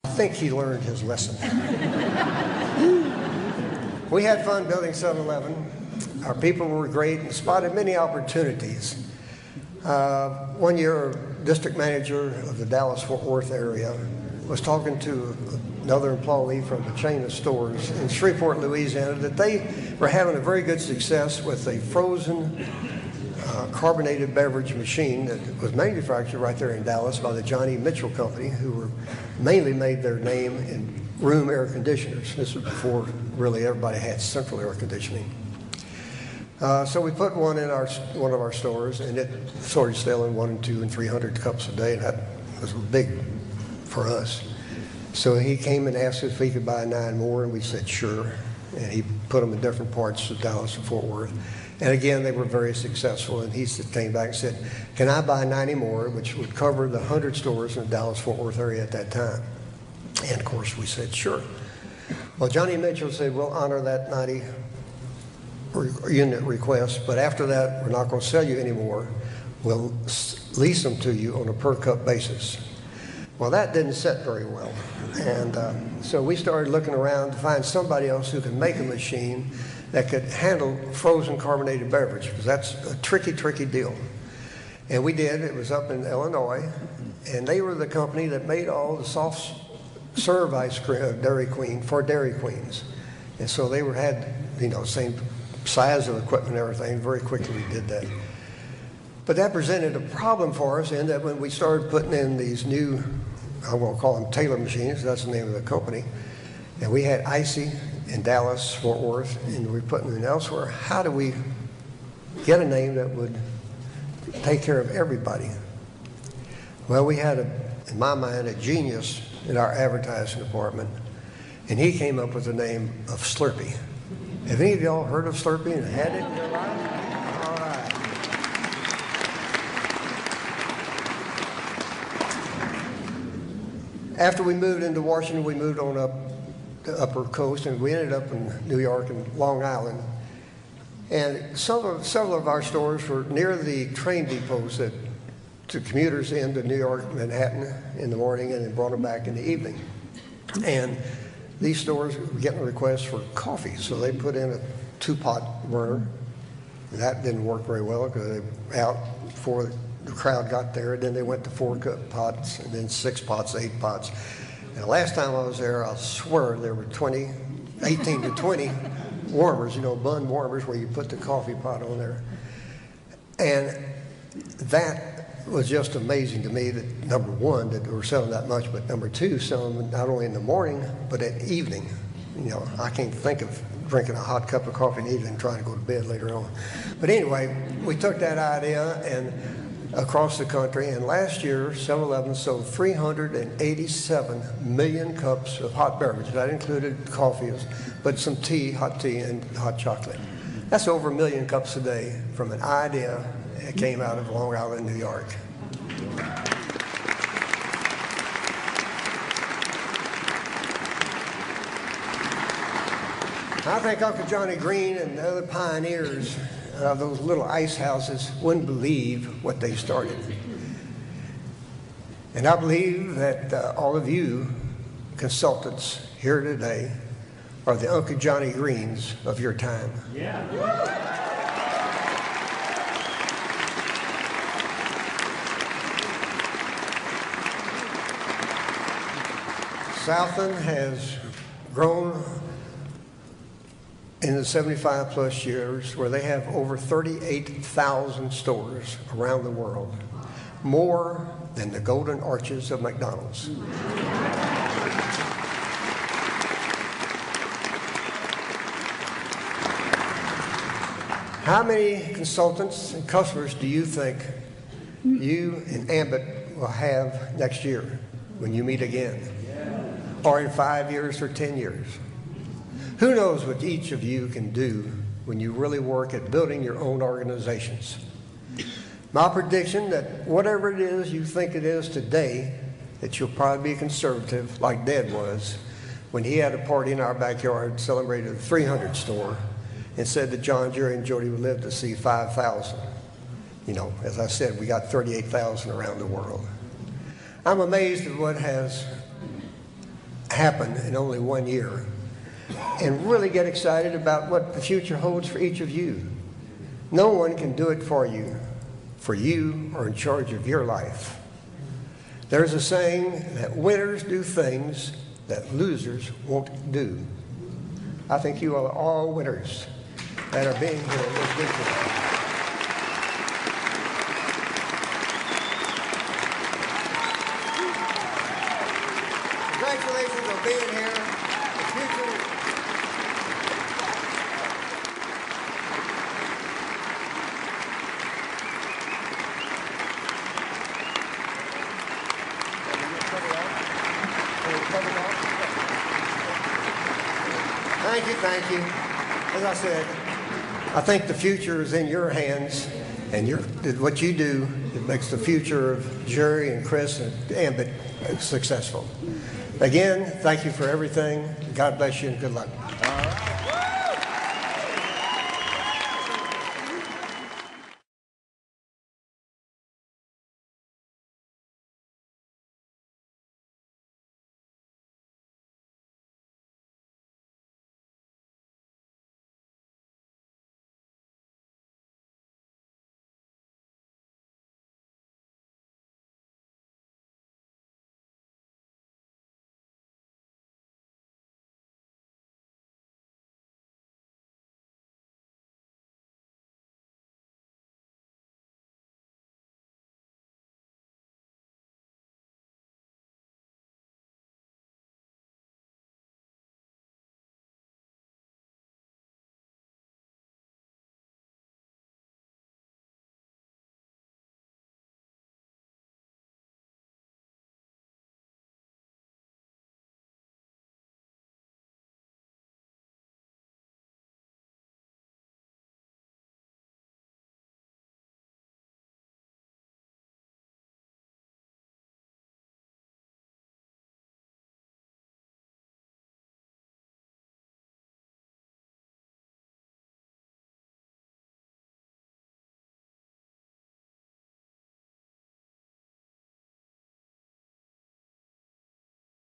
I think he learned his lesson. We had fun building 7-Eleven. Our people were great and spotted many opportunities. One year, district manager of the Dallas-Fort Worth area was talking to another employee from a chain of stores in Shreveport, Louisiana, that they were having a very good success with a frozen carbonated beverage machine that was manufactured right there in Dallas by the Johnny Mitchell Company, who were mainly made their name in room air conditioners. This was before really everybody had central air conditioning. So we put one in one of our stores, and it started selling 1 and 2 and 300 cups a day, and that was big for us. So he came and asked us if he could buy 9 more, and we said sure. And he put them in different parts of Dallas and Fort Worth. And again, they were very successful. And he came back and said, can I buy 90 more, which would cover the 100 stores in the Dallas-Fort Worth area at that time? And of course, we said sure. Well, Johnny Mitchell said, we'll honor that 90 unit request, but after that, we're not going to sell you anymore. We'll lease them to you on a per cup basis. Well, that didn't sit very well. And so we started looking around to find somebody else who could make a machine that could handle frozen carbonated beverage, because that's a tricky, tricky deal. And we did. It was up in Illinois, and they were the company that made all the soft serve ice cream, Dairy Queen, for Dairy Queens. And so they had, same size of equipment and everything. Very quickly we did that. But that presented a problem for us in that when we started putting in these new, I won't call them Taylor machines, that's the name of the company, and we had Icy in Dallas, Fort Worth, and we were putting them in elsewhere, how do we get a name that would take care of everybody? Well, we had, in my mind, a genius in our advertising department, and he came up with the name of Slurpee. Have any of y'all heard of Slurpee and had it in your life? All right. After we moved into Washington, we moved on up the upper coast, and we ended up in New York and Long Island. And several of our stores were near the train depots that took commuters into New York, Manhattan in the morning, and then brought them back in the evening. And these stores were getting requests for coffee, so they put in a 2-pot burner. And that didn't work very well because they were out before the crowd got there. And then they went to 4-cup pots, and then 6 pots, 8 pots. And the last time I was there, I swear there were 18 to 20 warmers, bun warmers, where you put the coffee pot on there. And that was just amazing to me that, number one, that they were selling that much, but number two, selling them not only in the morning, but at evening. I can't think of drinking a hot cup of coffee in the evening and trying to go to bed later on. But anyway, we took that idea and across the country, and last year, 7-Eleven sold 387 million cups of hot beverage. That included coffee, but some tea, hot tea, and hot chocolate. That's over 1 million cups a day from an idea that came out of Long Island, New York. I think Uncle Johnny Green and the other pioneers of those little ice houses wouldn't believe what they started. And I believe that all of you consultants here today are the Uncle Johnny Greens of your time. Yeah. Southland has grown in the 75 plus years where they have over 38,000 stores around the world, more than the Golden Arches of McDonald's. How many consultants and customers do you think you and Ambit will have next year when you meet again? Or in 5 years or 10 years? Who knows what each of you can do when you really work at building your own organizations? My prediction that whatever it is you think it is today, that you'll probably be conservative like Dad was when he had a party in our backyard, celebrated a 300 store, and said that John, Jerry, and Jody would live to see 5,000. As I said, we got 38,000 around the world. I'm amazed at what has happen in only 1 year and really get excited about what the future holds for each of you. No one can do it for you are in charge of your life. There's a saying that winners do things that losers won't do. I think you are all winners that are being here this weekend. Congratulations on being here. The future. Thank you. As I said, I think the future is in your hands, and what you do, it makes the future of Jerry and Chris and Ambit successful. Again, thank you for everything. God bless you and good luck.